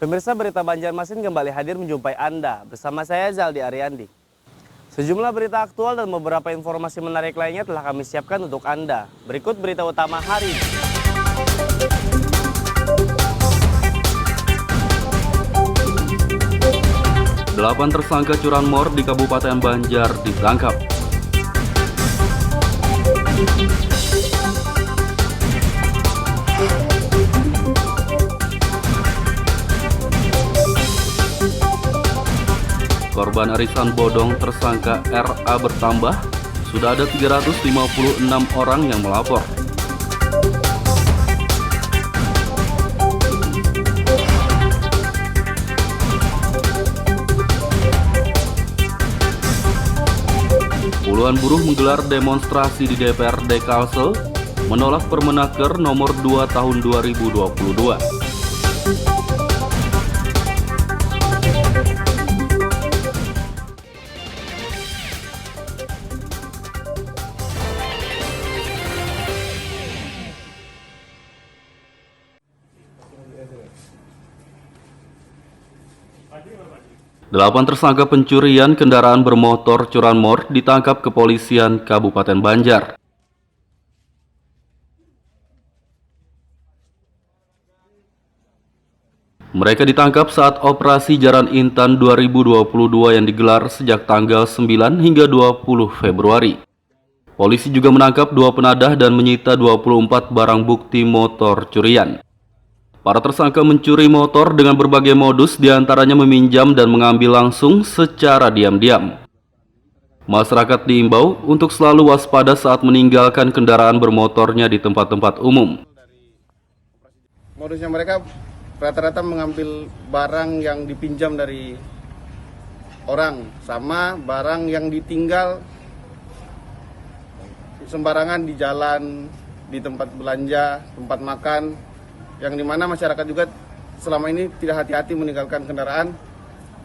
Pemirsa, berita Banjarmasin kembali hadir menjumpai Anda. Bersama saya Zaldi Ariandi. Sejumlah berita aktual dan beberapa informasi menarik lainnya telah kami siapkan untuk Anda. Berikut berita utama hari ini. Delapan tersangka curanmor di Kabupaten Banjar ditangkap. Korban arisan bodong tersangka RA bertambah, sudah ada 356 orang yang melapor. Puluhan buruh menggelar demonstrasi di DPRD Kalsel menolak Permenaker nomor 2 tahun 2022. Delapan tersangka pencurian kendaraan bermotor curanmor ditangkap kepolisian Kabupaten Banjar. Mereka ditangkap saat operasi Jaran Intan 2022 yang digelar sejak tanggal 9 hingga 20 Februari. Polisi juga menangkap 2 penadah dan menyita 24 barang bukti motor curian. Para tersangka mencuri motor dengan berbagai modus, diantaranya meminjam dan mengambil langsung secara diam-diam. Masyarakat diimbau untuk selalu waspada saat meninggalkan kendaraan bermotornya di tempat-tempat umum. Modusnya mereka rata-rata mengambil barang yang dipinjam dari orang, sama barang yang ditinggal sembarangan di jalan, di tempat belanja, tempat makan, yang dimana masyarakat juga selama ini tidak hati-hati meninggalkan kendaraan,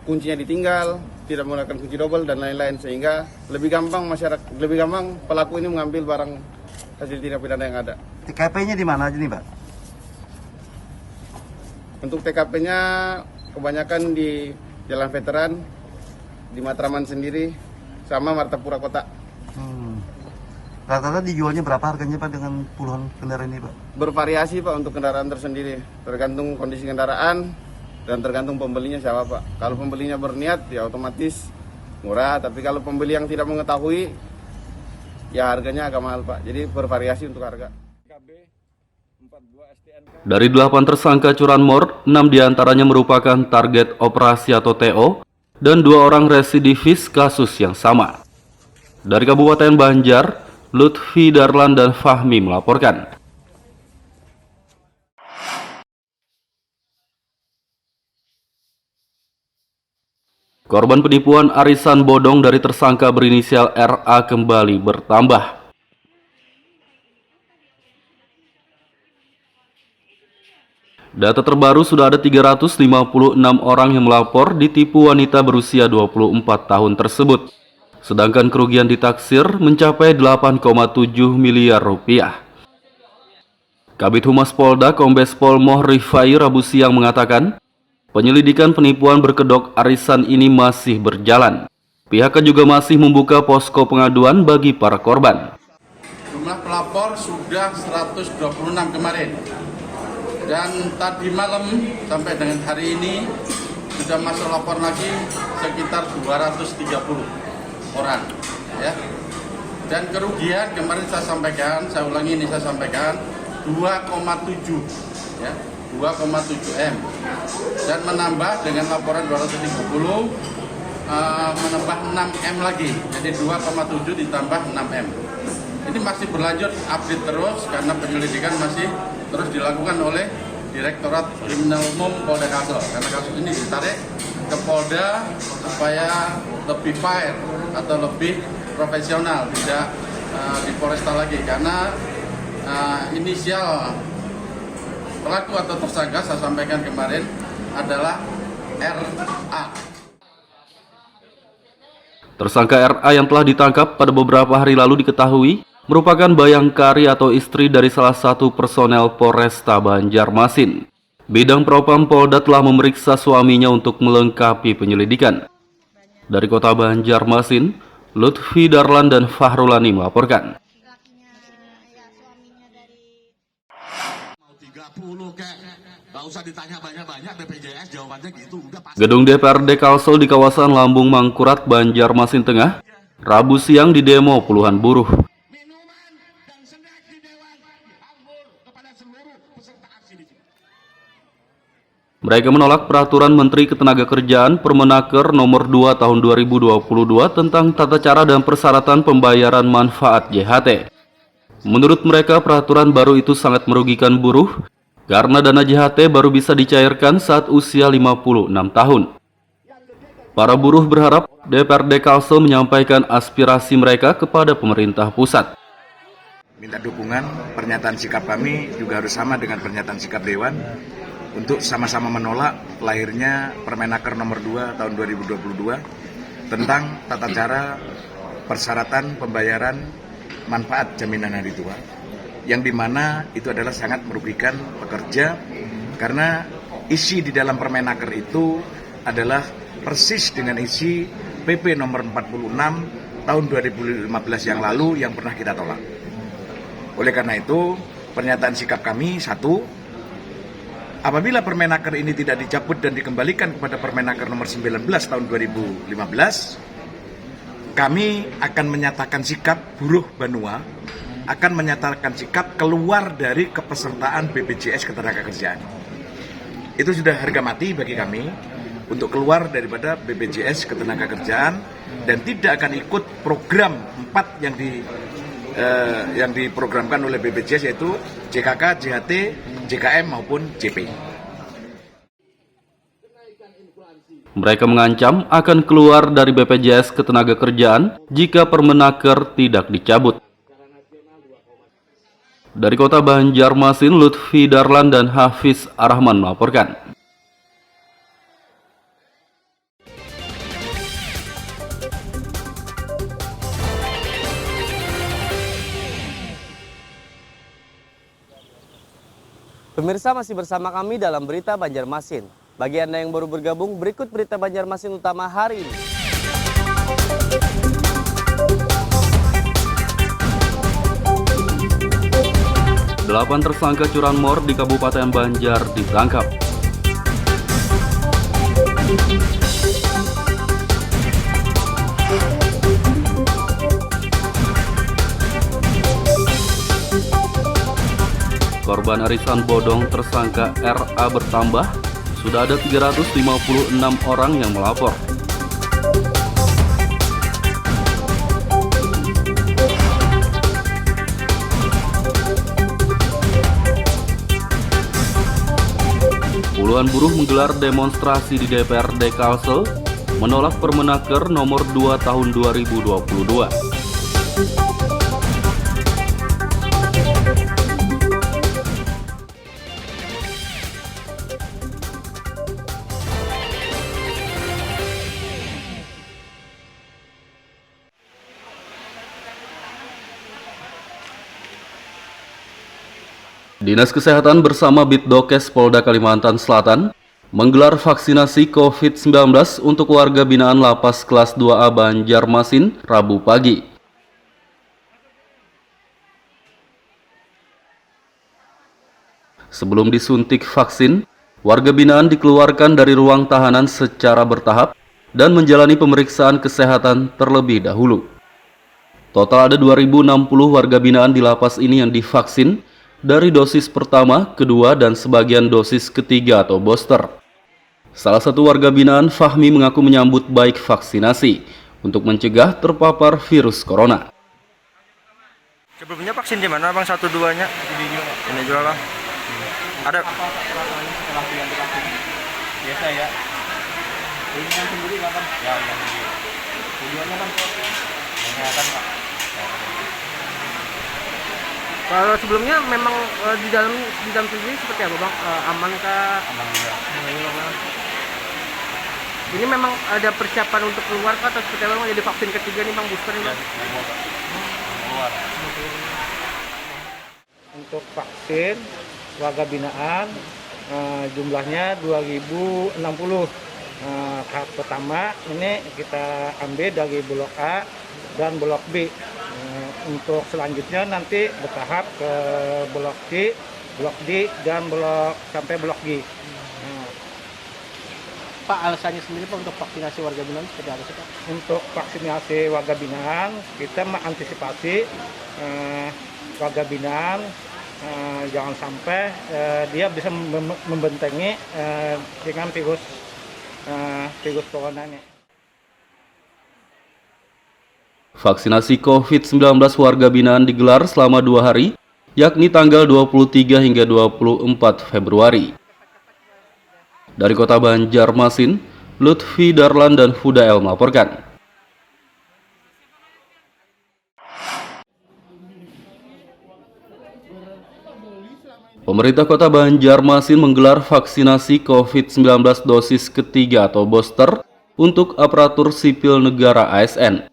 kuncinya ditinggal, tidak menggunakan kunci double dan lain-lain, sehingga lebih gampang pelaku ini mengambil barang hasil tindak pidana yang ada. TKP-nya di mana aja nih, Pak? Untuk TKP-nya kebanyakan di Jalan Veteran, di Matraman sendiri, sama Martapura Kota. Rata-rata dijualnya berapa harganya, Pak, dengan puluhan kendaraan ini, Pak? Bervariasi, Pak, untuk kendaraan tersendiri. Tergantung kondisi kendaraan dan tergantung pembelinya siapa, Pak. Kalau pembelinya berniat, ya otomatis murah. Tapi kalau pembeli yang tidak mengetahui, ya harganya agak mahal, Pak. Jadi bervariasi untuk harga. Dari 8 tersangka curanmor, 6 diantaranya merupakan target operasi atau TO, dan 2 orang residivis kasus yang sama. Dari Kabupaten Banjar, Lutfi Darlan dan Fahmi melaporkan. Korban penipuan arisan bodong dari tersangka berinisial RA kembali bertambah. Data terbaru sudah ada 356 orang yang melapor ditipu wanita berusia 24 tahun tersebut. Sedangkan kerugian ditaksir mencapai 8,7 miliar rupiah. Kabid Humas Polda Kombes Pol Moh Rifai Rabu siang mengatakan, penyelidikan penipuan berkedok arisan ini masih berjalan. Pihaknya juga masih membuka posko pengaduan bagi para korban. Jumlah pelapor sudah 126 kemarin. Dan tadi malam sampai dengan hari ini sudah masuk lapor lagi sekitar 230 orang, ya. Dan kerugian kemarin saya sampaikan, saya ulangi ini saya sampaikan 2,7, ya, 2,7 M. Dan menambah dengan laporan 230 menambah 6 M lagi, jadi 2,7 ditambah 6 M. Ini masih berlanjut update terus karena penyelidikan masih terus dilakukan oleh Direktorat Kriminal Umum Polda Kalsel, karena kasus ini ditarik ke Polda supaya lebih fair atau lebih profesional, tidak di Polresta lagi, karena inisial pelaku atau tersangka saya sampaikan kemarin adalah RA. Tersangka RA yang telah ditangkap pada beberapa hari lalu diketahui merupakan bayangkari atau istri dari salah satu personel Polresta Banjarmasin. Bidang Propam Polda telah memeriksa suaminya untuk melengkapi penyelidikan. Dari Kota Banjarmasin, Lutfi Darlan dan Fahrulani melaporkan. 30 kek, nggak usah ditanya banyak-banyak BPJS jawabannya gitu, udah pasti. Gedung DPRD Kalsel di kawasan Lambung Mangkurat, Banjarmasin Tengah, Rabu siang didemo puluhan buruh. Minuman dan snack di Dewan dihambur kepada seluruh peserta aksi di sini. Mereka menolak peraturan Menteri Ketenagakerjaan Permenaker Nomor 2 Tahun 2022 tentang tata cara dan persyaratan pembayaran manfaat JHT. Menurut mereka, peraturan baru itu sangat merugikan buruh karena dana JHT baru bisa dicairkan saat usia 56 tahun. Para buruh berharap DPRD Kalsel menyampaikan aspirasi mereka kepada pemerintah pusat. Minta dukungan, pernyataan sikap kami juga harus sama dengan pernyataan sikap Dewan untuk sama-sama menolak lahirnya Permenaker Nomor 2 Tahun 2022 tentang tata cara persyaratan pembayaran manfaat jaminan hari tua, yang dimana itu adalah sangat merugikan pekerja karena isi di dalam Permenaker itu adalah persis dengan isi PP nomor 46 tahun 2015 yang lalu yang pernah kita tolak. Oleh karena itu, pernyataan sikap kami, satu, apabila Permenaker ini tidak dicabut dan dikembalikan kepada Permenaker nomor 19 tahun 2015, kami akan menyatakan sikap buruh Banua, akan menyatakan sikap keluar dari kepesertaan BPJS Ketenagakerjaan. Itu sudah harga mati bagi kami untuk keluar daripada BPJS Ketenagakerjaan dan tidak akan ikut program 4 yang diprogramkan oleh BPJS, yaitu JKK, JHT, JKM maupun JP. Mereka mengancam akan keluar dari BPJS Ketenagakerjaan jika Permenaker tidak dicabut. Dari Kota Banjarmasin, Lutfi Darlan dan Hafiz Arahman melaporkan. Pemirsa, masih bersama kami dalam Berita Banjarmasin. Bagi Anda yang baru bergabung, berikut Berita Banjarmasin utama hari ini. Delapan tersangka curanmor di Kabupaten Banjar ditangkap. Korban arisan bodong tersangka RA bertambah, sudah ada 356 orang yang melapor. Puluhan buruh menggelar demonstrasi di DPRD Kalsel menolak Permenaker Nomor 2 Tahun 2022. Dinas Kesehatan bersama Bitdokes Polda Kalimantan Selatan menggelar vaksinasi COVID-19 untuk warga binaan Lapas Kelas 2A Banjarmasin Rabu pagi. Sebelum disuntik vaksin, warga binaan dikeluarkan dari ruang tahanan secara bertahap dan menjalani pemeriksaan kesehatan terlebih dahulu. Total ada 2.060 warga binaan di lapas ini yang divaksin dari dosis pertama, kedua, dan sebagian dosis ketiga atau booster. Salah satu warga binaan, Fahmi, mengaku menyambut baik vaksinasi untuk mencegah terpapar virus corona. Sebelumnya vaksin di mana, Bang? 1-2-nya? Ini juga, Bang. Ada Biasa ya. Ini yang sendiri kapan? Ya, yang sendiri. Tujuannya kan kesehatan, Pak. Kalau sebelumnya memang di dalam sendiri seperti apa, Bang? Aman kah? Aman juga. Ini memang ada persiapan untuk keluar kah atau seperti apa, Bang? Jadi vaksin ketiga nih, Bang, booster nih, Bang? Keluar. Untuk vaksin warga binaan jumlahnya 2060. Tahap pertama ini kita ambil dari blok A dan blok B. Untuk selanjutnya nanti bertahap ke blok C, blok D, dan sampai blok G. Pak, alasannya sendiri Pak untuk vaksinasi warga binaan seperti apa sih Pak? Untuk vaksinasi warga binaan, kita mengantisipasi warga binaan jangan sampai dia bisa membentengi dengan virus corona ini. Vaksinasi COVID-19 warga binaan digelar selama 2 hari, yakni tanggal 23 hingga 24 Februari. Dari Kota Banjarmasin, Lutfi Darlan dan Fudael melaporkan. Pemerintah Kota Banjarmasin menggelar vaksinasi COVID-19 dosis ketiga atau booster untuk aparatur sipil negara ASN.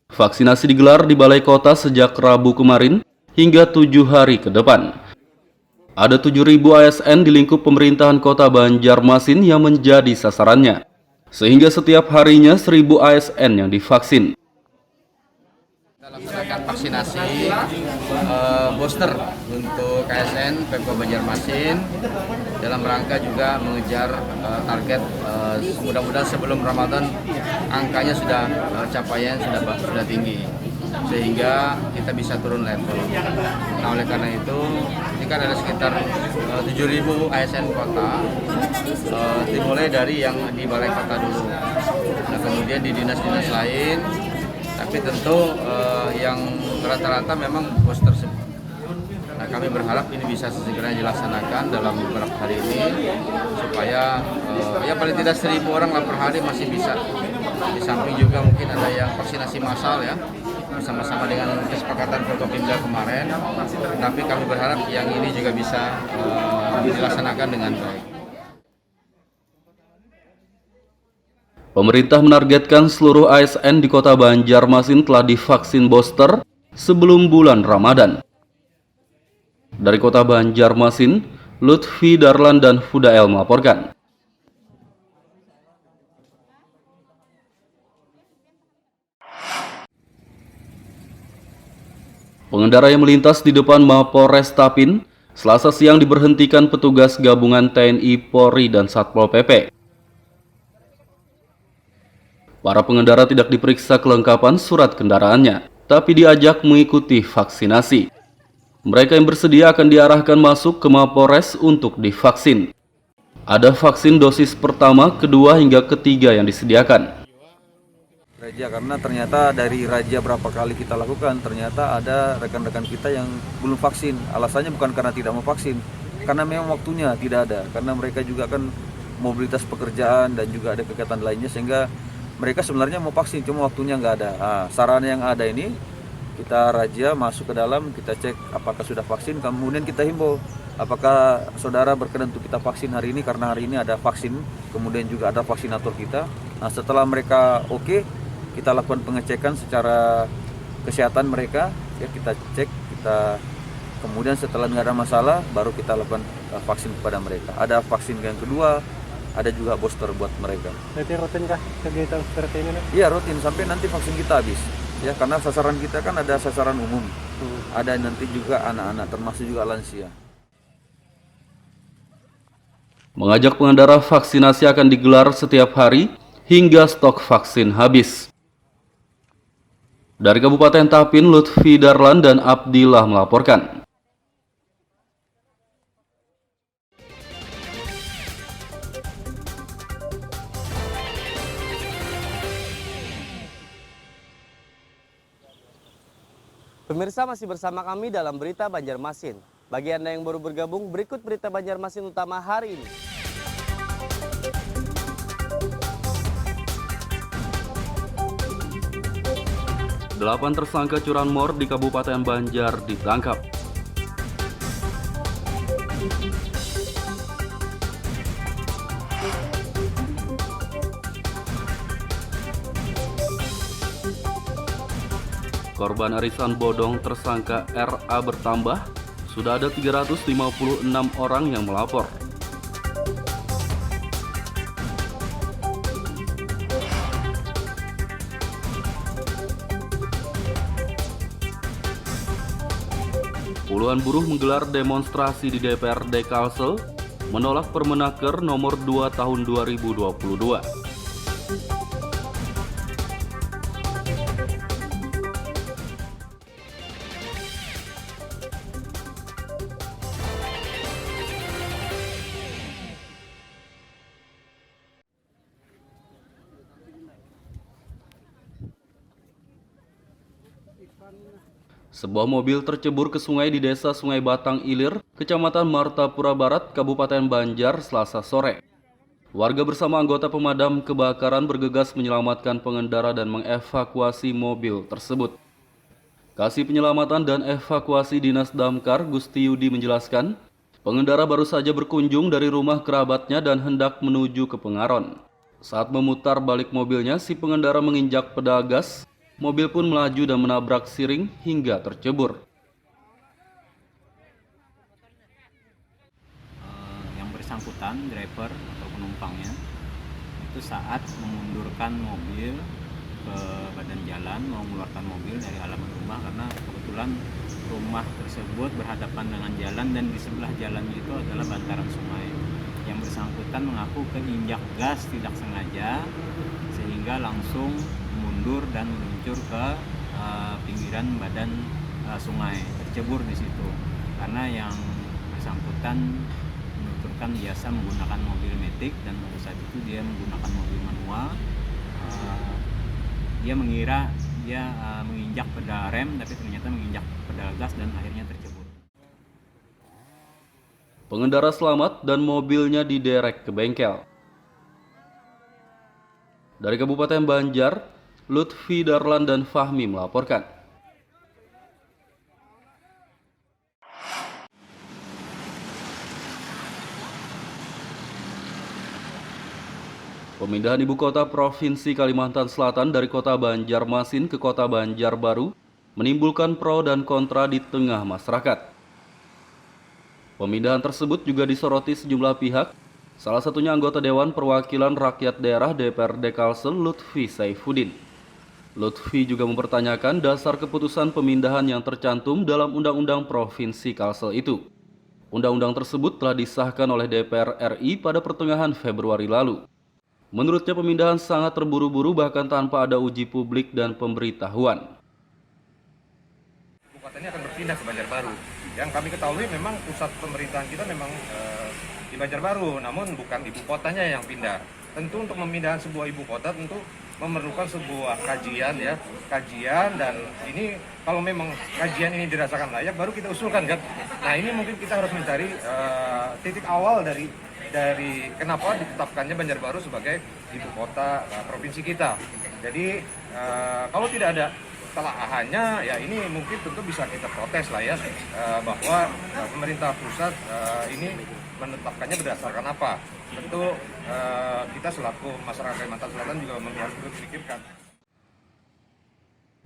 Vaksinasi digelar di Balai Kota sejak Rabu kemarin hingga 7 hari ke depan. Ada 7.000 ASN di lingkup pemerintahan Kota Banjarmasin yang menjadi sasarannya, sehingga setiap harinya 1.000 ASN yang divaksin. Kita laksanakan vaksinasi booster untuk ASN Pemkot Banjarmasin dalam rangka juga mengejar target mudah-mudahan sebelum Ramadan angkanya sudah capaian sudah tinggi sehingga kita bisa turun level. Nah, oleh karena itu ini kan ada sekitar 7.000 ASN kota, dimulai dari yang di Balai Kota dulu. Nah, kemudian di dinas-dinas lain. Tapi tentu yang rata-rata memang booster semua. Nah, kami berharap ini bisa segera dilaksanakan dalam beberapa hari ini supaya ya paling tidak 1.000 orang lah per hari masih bisa. Di samping juga mungkin ada yang vaksinasi massal ya bersama-sama dengan kesepakatan Forkopimda kemarin. Tapi kami berharap yang ini juga bisa dilaksanakan dengan baik. Pemerintah menargetkan seluruh ASN di Kota Banjarmasin telah divaksin booster sebelum bulan Ramadan. Dari Kota Banjarmasin, Lutfi Darlan dan Fudael melaporkan. Pengendara yang melintas di depan Mapolres Tapin Selasa siang diberhentikan petugas gabungan TNI, Polri, dan Satpol PP. Para pengendara tidak diperiksa kelengkapan surat kendaraannya, tapi diajak mengikuti vaksinasi. Mereka yang bersedia akan diarahkan masuk ke Mapolres untuk divaksin. Ada vaksin dosis pertama, kedua, hingga ketiga yang disediakan. Raja, karena ternyata dari Raja berapa kali kita lakukan, ternyata ada rekan-rekan kita yang belum vaksin. Alasannya bukan karena tidak mau vaksin, karena memang waktunya tidak ada. Karena mereka juga kan mobilitas pekerjaan dan juga ada kegiatan lainnya, sehingga mereka sebenarnya mau vaksin, cuma waktunya nggak ada. Nah, sarana yang ada ini, kita Raja masuk ke dalam, kita cek apakah sudah vaksin, kemudian kita himbau apakah saudara berkenan untuk kita vaksin hari ini, karena hari ini ada vaksin, kemudian juga ada vaksinator kita. Nah, setelah mereka oke, kita lakukan pengecekan secara kesehatan mereka, ya kita cek, kita kemudian setelah nggak ada masalah, baru kita lakukan vaksin kepada mereka. Ada vaksin yang kedua, ada juga booster buat mereka. Berarti rutin kah kegiatan seperti ini? Iya, rutin sampai nanti vaksin kita habis. Ya, karena sasaran kita kan ada sasaran umum. Ada nanti juga anak-anak, termasuk juga lansia. Mengajak pengendara vaksinasi akan digelar setiap hari hingga stok vaksin habis. Dari Kabupaten Tapin, Lutfi Darlan dan Abdillah melaporkan. Pemirsa, masih bersama kami dalam Berita Banjarmasin. Bagi Anda yang baru bergabung, berikut Berita Banjarmasin utama hari ini. Delapan tersangka curanmor di Kabupaten Banjar ditangkap. Korban arisan bodong tersangka RA bertambah, sudah ada 356 orang yang melapor. Puluhan buruh menggelar demonstrasi di DPRD Kalsel menolak Permenaker nomor 2 tahun 2022. Sebuah mobil tercebur ke sungai di desa Sungai Batang Ilir, Kecamatan Martapura Barat, Kabupaten Banjar, Selasa sore. Warga bersama anggota pemadam kebakaran bergegas menyelamatkan pengendara dan mengevakuasi mobil tersebut. Kasih Penyelamatan dan Evakuasi Dinas Damkar Gusti Yudi menjelaskan, pengendara baru saja berkunjung dari rumah kerabatnya dan hendak menuju ke Pengaron. Saat memutar balik mobilnya, si pengendara menginjak pedal gas. Mobil pun melaju dan menabrak siring hingga tercebur. Yang bersangkutan, driver atau penumpangnya, itu saat memundurkan mobil ke badan jalan, mau mengeluarkan mobil dari halaman rumah karena kebetulan rumah tersebut berhadapan dengan jalan dan di sebelah jalannya itu adalah bantaran sungai. Yang bersangkutan mengaku keinjak gas tidak sengaja sehingga langsung mundur dan meluncur ke pinggiran badan sungai, tercebur di situ. Karena yang bersangkutan menuturkan biasa menggunakan mobil matic dan pada saat itu dia menggunakan mobil manual. Dia mengira dia menginjak pedal rem, tapi ternyata menginjak pedal gas dan akhirnya tercebur. Pengendara selamat dan mobilnya diderek ke bengkel. Dari Kabupaten Banjar, Lutfi Darlan dan Fahmi melaporkan. Pemindahan ibu kota Provinsi Kalimantan Selatan dari kota Banjarmasin ke kota Banjarbaru menimbulkan pro dan kontra di tengah masyarakat. Pemindahan tersebut juga disoroti sejumlah pihak, salah satunya anggota Dewan Perwakilan Rakyat Daerah DPRD Kalsel Lutfi Saifuddin. Lutfi juga mempertanyakan dasar keputusan pemindahan yang tercantum dalam Undang-Undang Provinsi Kalsel itu. Undang-undang tersebut telah disahkan oleh DPR RI pada pertengahan Februari lalu. Menurutnya pemindahan sangat terburu-buru bahkan tanpa ada uji publik dan pemberitahuan. Ibu kotanya akan berpindah ke Banjarbaru. Yang kami ketahui memang pusat pemerintahan kita memang di Banjarbaru, namun bukan ibu kotanya yang pindah. Tentu untuk pemindahan sebuah ibu kota tentu memerlukan sebuah kajian dan ini kalau memang kajian ini dirasakan layak baru kita usulkan kan. Nah ini mungkin kita harus mencari titik awal dari kenapa ditetapkannya Banjarbaru sebagai ibu kota provinsi kita. Jadi kalau tidak ada telaahannya ya ini mungkin tentu bisa kita protes lah ya bahwa pemerintah pusat ini menetapkannya berdasarkan apa. Tentu kita selaku masyarakat Kalimantan Selatan juga harus berpikirkan.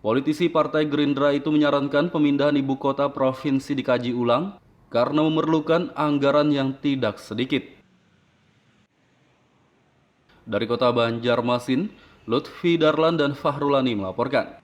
Politisi Partai Gerindra itu menyarankan pemindahan ibu kota provinsi dikaji ulang karena memerlukan anggaran yang tidak sedikit. Dari kota Banjarmasin, Lutfi Darlan dan Fahrulani melaporkan.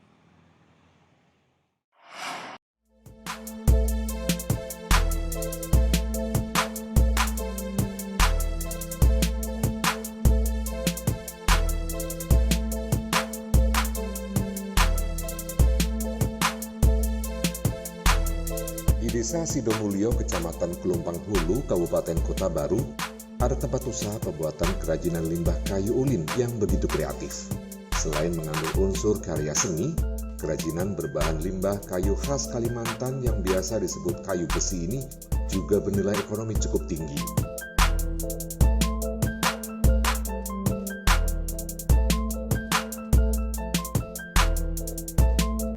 Di Desa Sidomulyo, Kecamatan Kelumpang Hulu, Kabupaten Kota Baru, ada tempat usaha pembuatan kerajinan limbah kayu ulin yang begitu kreatif. Selain mengandung unsur karya seni, kerajinan berbahan limbah kayu khas Kalimantan yang biasa disebut kayu besi ini juga bernilai ekonomi cukup tinggi.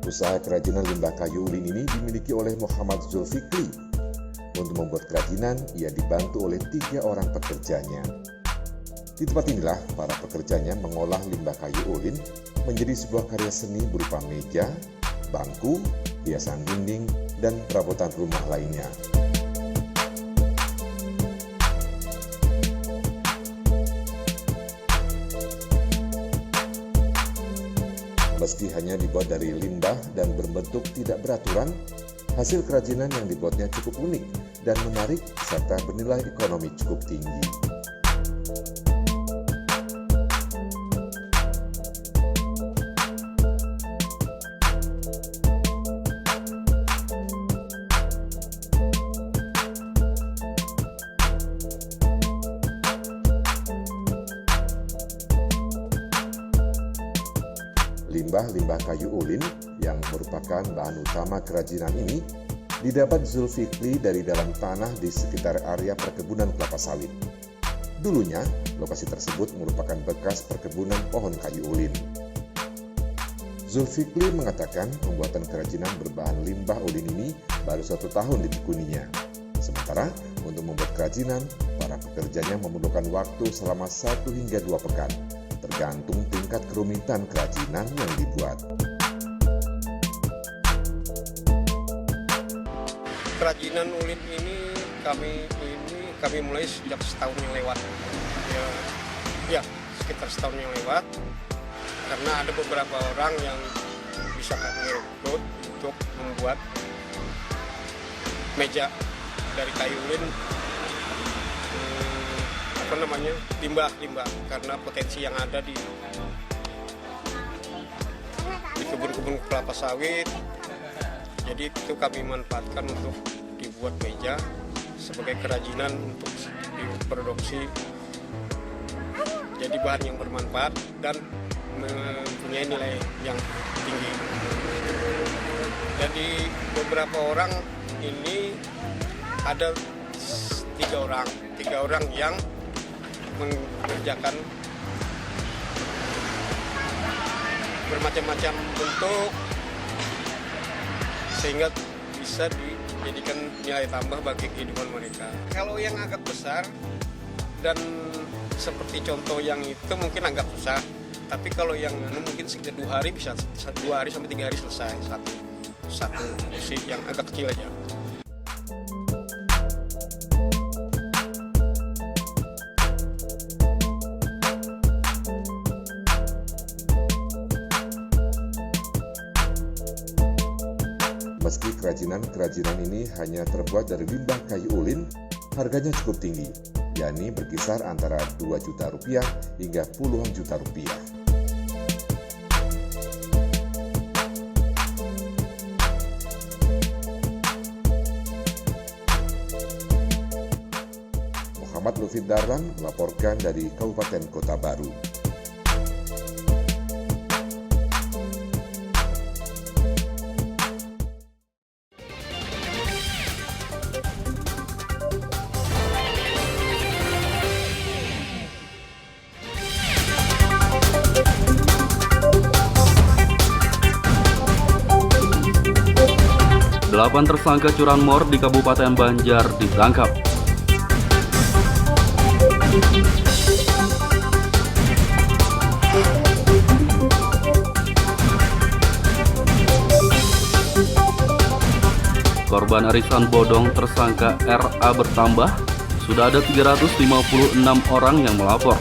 Usaha kerajinan limbah kayu ulin ini dimiliki oleh Muhammad Zulfikri. Untuk membuat kerajinan, ia dibantu oleh 3 orang pekerjanya. Di tempat inilah para pekerjanya mengolah limbah kayu ulin menjadi sebuah karya seni berupa meja, bangku, hiasan dinding, dan perabotan rumah lainnya. Meski hanya dibuat dari limbah dan berbentuk tidak beraturan, hasil kerajinan yang dibuatnya cukup unik dan menarik serta bernilai ekonomi cukup tinggi. Limbah-limbah kayu ulin yang merupakan bahan utama kerajinan ini didapat Zulfikri dari dalam tanah di sekitar area perkebunan kelapa sawit. Dulunya, lokasi tersebut merupakan bekas perkebunan pohon kayu ulin. Zulfikri mengatakan pembuatan kerajinan berbahan limbah ulin ini baru 1 tahun ditekuninya. Sementara untuk membuat kerajinan, para pekerjanya memerlukan waktu selama 1 hingga 2 pekan. Tergantung tingkat kerumitan kerajinan yang dibuat. Kerajinan ulin ini kami mulai sejak setahun yang lewat. Ya, sekitar setahun yang lewat. Karena ada beberapa orang yang bisa kami rekrut untuk membuat meja dari kayu ulin. Limbah karena potensi yang ada di kebun-kebun kelapa sawit. Jadi itu kami manfaatkan untuk dibuat meja sebagai kerajinan untuk diproduksi. Jadi bahan yang bermanfaat dan mempunyai nilai yang tinggi. Jadi beberapa orang ini ada tiga orang yang mengerjakan bermacam-macam bentuk sehingga bisa dijadikan nilai tambah bagi kehidupan mereka. Kalau yang agak besar dan seperti contoh yang itu mungkin agak susah, tapi kalau yang mungkin sekitar 2 hari bisa 2 hari sampai 3 hari selesai satu musik yang agak kecil aja. Meski kerajinan ini hanya terbuat dari limbah kayu ulin, harganya cukup tinggi, yakni berkisar antara 2 juta rupiah hingga puluhan juta rupiah. Muhammad Lufid Darlan melaporkan dari Kabupaten Kota Baru. Delapan tersangka curanmor di Kabupaten Banjar ditangkap. Korban arisan bodong tersangka RA bertambah, sudah ada 356 orang yang melapor.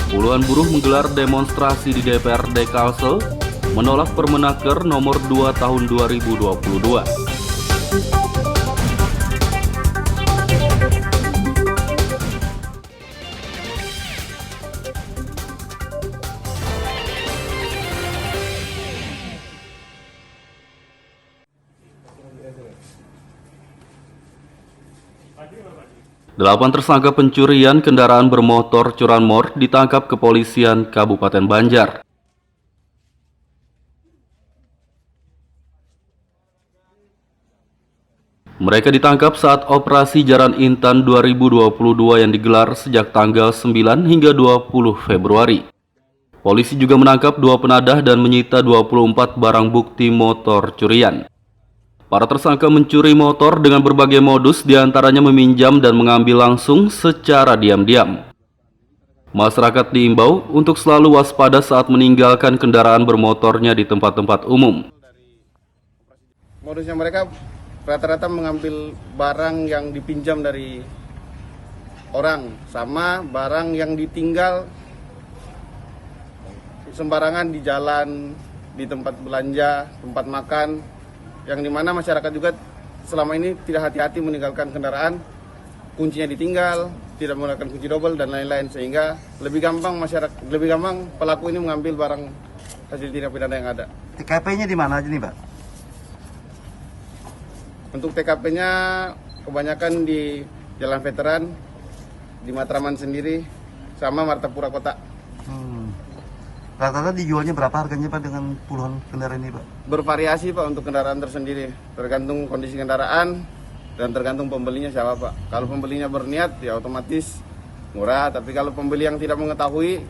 Puluhan buruh menggelar demonstrasi di DPRD Kalsel menolak Permenaker nomor 2 tahun 2022. Delapan tersangka pencurian kendaraan bermotor curanmor ditangkap kepolisian Kabupaten Banjar. Mereka ditangkap saat operasi Jaran Intan 2022 yang digelar sejak tanggal 9 hingga 20 Februari. Polisi juga menangkap 2 penadah dan menyita 24 barang bukti motor curian. Para tersangka mencuri motor dengan berbagai modus, diantaranya meminjam dan mengambil langsung secara diam-diam. Masyarakat diimbau untuk selalu waspada saat meninggalkan kendaraan bermotornya di tempat-tempat umum. Modusnya mereka rata-rata mengambil barang yang dipinjam dari orang, sama barang yang ditinggal sembarangan di jalan, di tempat belanja, tempat makan, yang dimana masyarakat juga selama ini tidak hati-hati meninggalkan kendaraan, kuncinya ditinggal, tidak menggunakan kunci double dan lain-lain, sehingga lebih gampang pelaku ini mengambil barang hasil tindak pidana yang ada. TKP-nya di mana aja nih, Pak? Untuk TKP-nya kebanyakan di Jalan Veteran, di Matraman sendiri, sama Martapura Kota. Rata-rata dijualnya berapa harganya, Pak, dengan puluhan kendaraan ini, Pak? Bervariasi, Pak, untuk kendaraan tersendiri. Tergantung kondisi kendaraan dan tergantung pembelinya siapa, Pak. Kalau pembelinya berniat, ya otomatis murah. Tapi kalau pembeli yang tidak mengetahui,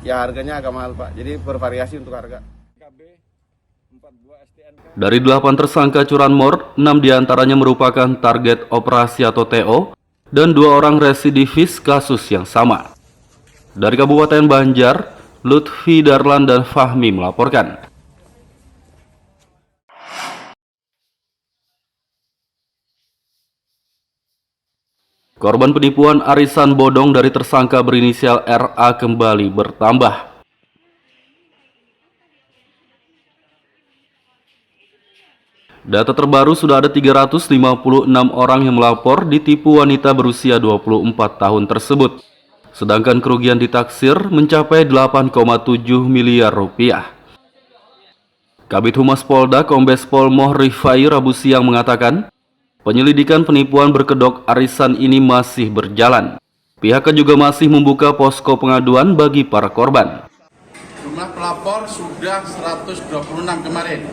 ya harganya agak mahal, Pak. Jadi bervariasi untuk harga. Dari 8 tersangka curanmor, 6 diantaranya merupakan target operasi atau TO, dan 2 orang residivis kasus yang sama. Dari Kabupaten Banjar, Lutfi Darlan dan Fahmi melaporkan. Korban penipuan arisan bodong dari tersangka berinisial RA kembali bertambah. Data terbaru sudah ada 356 orang yang melapor ditipu wanita berusia 24 tahun tersebut. Sedangkan kerugian ditaksir mencapai 8,7 miliar rupiah. Kabid Humas Polda Kombes Pol Moh Rifai Rabu siang mengatakan, penyelidikan penipuan berkedok arisan ini masih berjalan. Pihaknya juga masih membuka posko pengaduan bagi para korban. Jumlah pelapor sudah 126 kemarin.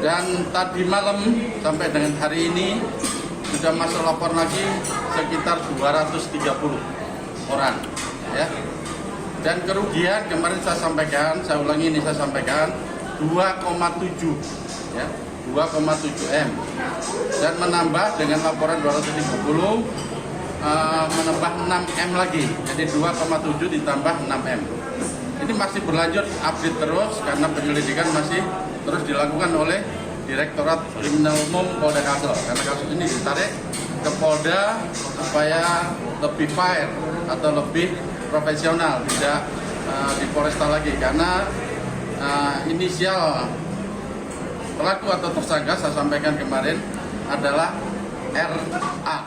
Dan tadi malam sampai dengan hari ini sudah masuk lapor lagi sekitar 230 orang, ya. Dan kerugian kemarin saya sampaikan, saya ulangi ini saya sampaikan 2,7, ya, 2,7 M. Dan menambah dengan laporan 230 menambah 6 M lagi, jadi 2,7 ditambah 6 M. Ini masih berlanjut update terus karena penyelidikan masih terus dilakukan oleh Direktorat Kriminal Umum Polda Kalsel, karena kasus ini ditarik ke Polda supaya lebih fair atau lebih profesional, tidak di Polresta lagi, karena inisial pelaku atau tersangka saya sampaikan kemarin adalah RA.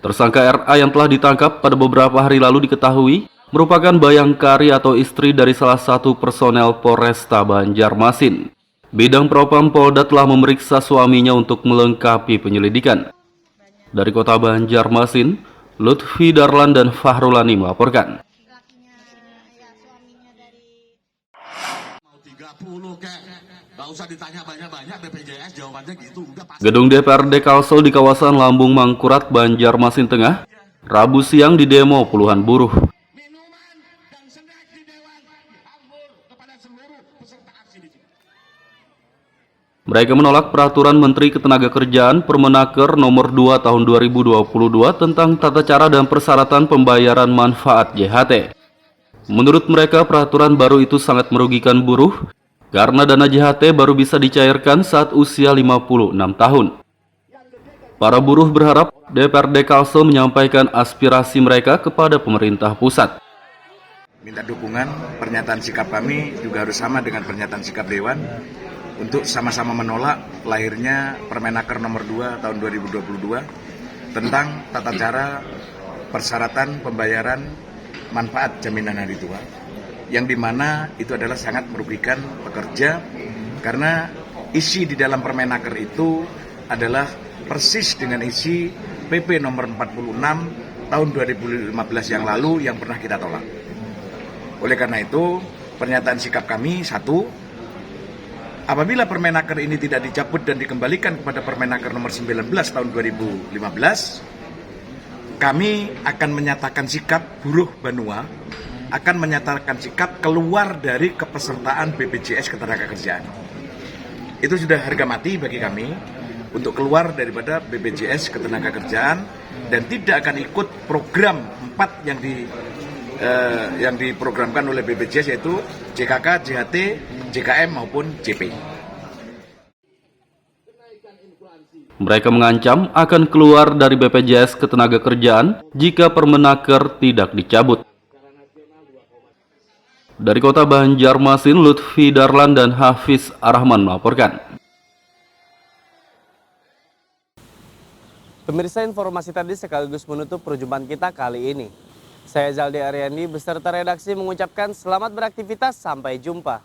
Tersangka RA yang telah ditangkap pada beberapa hari lalu diketahui merupakan bayangkari atau istri dari salah satu personel Polresta Banjarmasin. Bidang Propam Polda telah memeriksa suaminya untuk melengkapi penyelidikan. Dari kota Banjarmasin, Lutfi Darlan dan Fahrulani melaporkan. Gedung DPRD Kalsel di kawasan Lambung Mangkurat, Banjarmasin Tengah, Rabu siang didemo puluhan buruh. Mereka menolak peraturan Menteri Ketenagakerjaan Permenaker nomor 2 tahun 2022 tentang tata cara dan persyaratan pembayaran manfaat JHT. Menurut mereka, peraturan baru itu sangat merugikan buruh karena dana JHT baru bisa dicairkan saat usia 56 tahun. Para buruh berharap DPRD Kalsel menyampaikan aspirasi mereka kepada pemerintah pusat. Minta dukungan, pernyataan sikap kami juga harus sama dengan pernyataan sikap Dewan untuk sama-sama menolak lahirnya Permenaker nomor 2 tahun 2022 tentang tata cara persyaratan pembayaran manfaat jaminan hari tua, yang dimana itu adalah sangat merugikan pekerja karena isi di dalam Permenaker itu adalah persis dengan isi PP nomor 46 tahun 2015 yang lalu yang pernah kita tolak. Oleh karena itu, pernyataan sikap kami, satu, apabila Permenaker ini tidak dicabut dan dikembalikan kepada Permenaker nomor 19 tahun 2015, kami akan menyatakan sikap buruh Banua, akan menyatakan sikap keluar dari kepesertaan BPJS Ketenagakerjaan. itu sudah harga mati bagi kami untuk keluar daripada BPJS Ketenagakerjaan dan tidak akan ikut program 4 yang diprogramkan oleh BPJS, yaitu JKK, JHT, JKM maupun JP. Mereka mengancam akan keluar dari BPJS Ketenagakerjaan jika Permenaker tidak dicabut. Dari Kota Banjarmasin, Lutfi Darlan dan Hafiz Arahman melaporkan. Pemirsa, informasi tadi sekaligus menutup perjumpaan kita kali ini. Saya Zaldi Ariandi beserta redaksi mengucapkan selamat beraktivitas, sampai jumpa.